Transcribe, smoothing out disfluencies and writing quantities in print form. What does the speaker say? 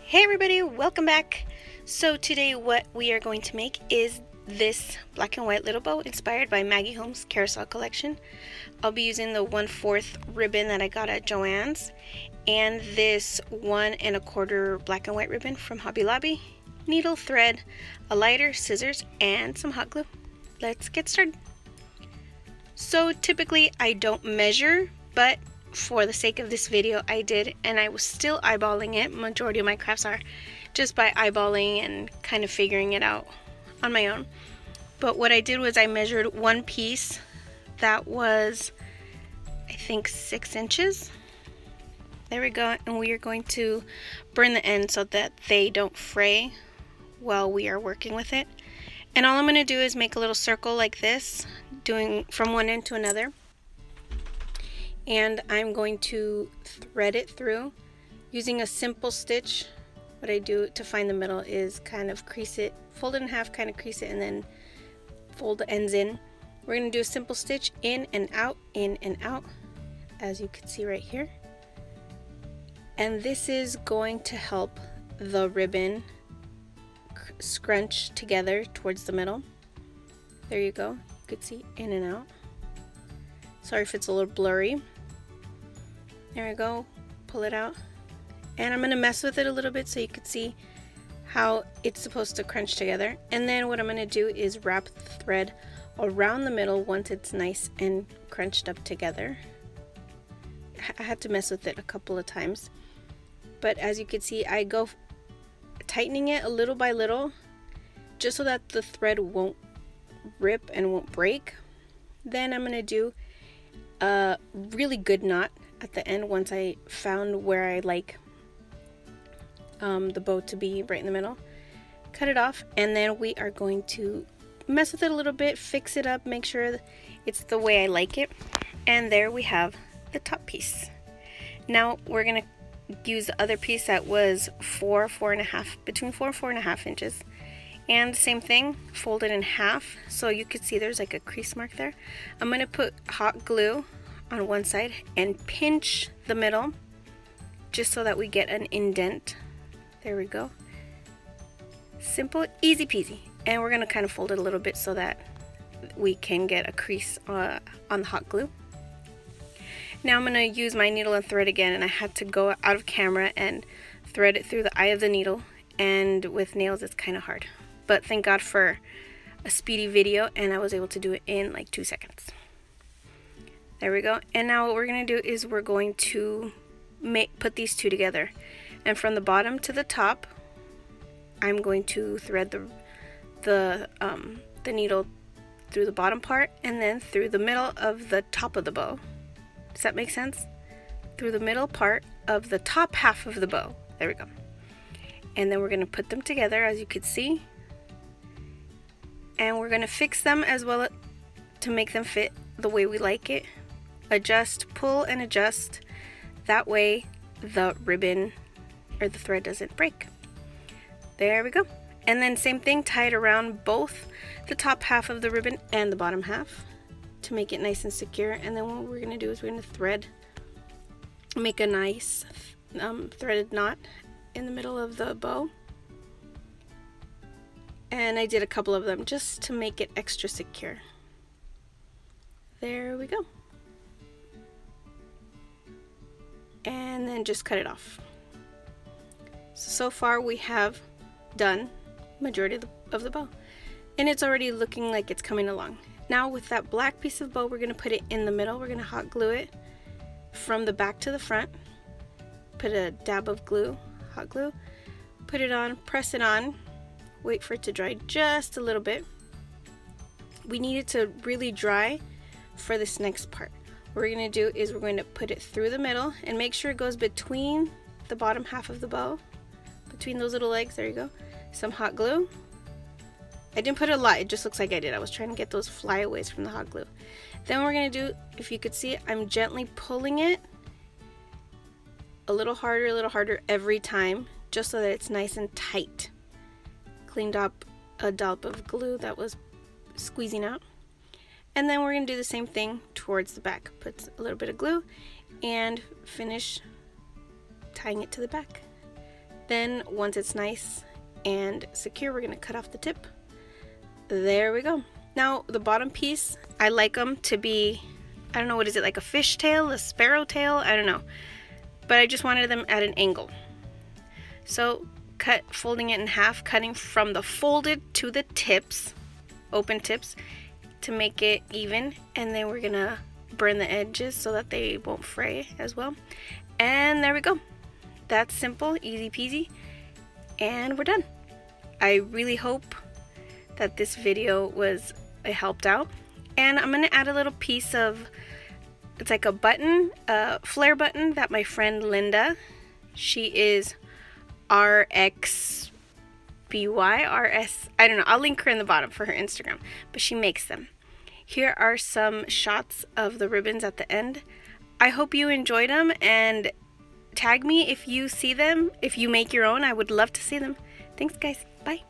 Hey everybody, welcome back. So today what we are going to make is this black and white little bow inspired by Maggie Holmes' Carousel collection. I'll be using the 1/4 ribbon that I got at Joann's and this 1 1/4 black and white ribbon from Hobby Lobby, needle, thread, a lighter, scissors, and some hot glue. Let's get started. So typically I don't measure, but for the sake of this video I did, and I was still eyeballing it. Majority of my crafts are just by eyeballing and kind of figuring it out on my own. But what I did was I measured one piece that was, I think, 6 inches. There we go, and we are going to burn the ends so that they don't fray while we are working with it. And all I'm going to do is make a little circle like this, doing from one end to another. And I'm going to thread it through using a simple stitch. What I do to find the middle is kind of crease it, fold it in half, kind of crease it, and then fold the ends in. We're going to do a simple stitch in and out, as you can see right here. And this is going to help the ribbon scrunch together towards the middle. There you go. You could see in and out. Sorry if it's a little blurry. There we go, pull it out. And I'm gonna mess with it a little bit so you can see how it's supposed to crunch together. And then what I'm gonna do is wrap the thread around the middle once it's nice and crunched up together. I had to mess with it a couple of times. But as you can see, I go tightening it a little by little, just so that the thread won't rip and won't break. Then I'm gonna do a really good knot at the end once I found where I like the bow to be right in the middle. Cut it off, and then we are going to mess with it a little bit, fix it up, make sure it's the way I like it. And there we have the top piece. Now we're gonna use the other piece that was between 4 and 4.5 inches. And same thing, fold it in half so you can see there's like a crease mark there. I'm going to put hot glue on one side and pinch the middle just so that we get an indent. There we go. Simple, easy peasy. And we're going to kind of fold it a little bit so that we can get a crease on the hot glue. Now I'm going to use my needle and thread again, and I had to go out of camera and thread it through the eye of the needle, and with nails it's kind of hard. But thank God for a speedy video, and I was able to do it in like 2 seconds. There we go. And now what we're going to do is we're going to put these two together. And from the bottom to the top, I'm going to thread the needle through the bottom part and then through the middle of the top of the bow. Does that make sense? Through the middle part of the top half of the bow. There we go. And then we're going to put them together, as you can see. And we're going to fix them as well to make them fit the way we like it. Adjust, pull, and adjust. That way the ribbon or the thread doesn't break. There we go. And then same thing, tie it around both the top half of the ribbon and the bottom half to make it nice and secure. And then what we're going to do is we're going to make a nice threaded knot in the middle of the bow. And I did a couple of them just to make it extra secure. There we go. And then just cut it off. So far we have done majority of the bow, and it's already looking like it's coming along. Now with that black piece of bow, we're going to put it in the middle. We're going to hot glue it from the back to the front. Put a dab of glue, hot glue, put it on, press it on, wait for it to dry just a little bit. We need it to really dry for this next part. What we're going to do is we're going to put it through the middle and make sure it goes between the bottom half of the bow, between those little legs. There you go. Some hot glue. I didn't put a lot, it just looks like I did. I was trying to get those flyaways from the hot glue. Then what we're going to do, if you could see it, I'm gently pulling it a little harder every time, just so that it's nice and tight. Cleaned up a dollop of glue that was squeezing out. And then we're going to do the same thing towards the back. Put a little bit of glue and finish tying it to the back. Then once it's nice and secure, we're gonna cut off the tip. There we go. Now the bottom piece, I like them to be, I don't know, what is it, like a fish tail, a sparrow tail, I don't know, but I just wanted them at an angle. So folding it in half, cutting from the folded to the tips, open tips, to make it even, and then we're gonna burn the edges so that they won't fray as well. And there we go. That's simple, easy peasy, and we're done. I really hope that this video helped out, and I'm gonna add a little piece of, it's like a button, a flare button that my friend Linda, she is RXBY, I don't know, I'll link her in the bottom for her Instagram, but she makes them. Here are some shots of the ribbons at the end. I hope you enjoyed them, and tag me if you see them. If you make your own, I would love to see them. Thanks guys, bye.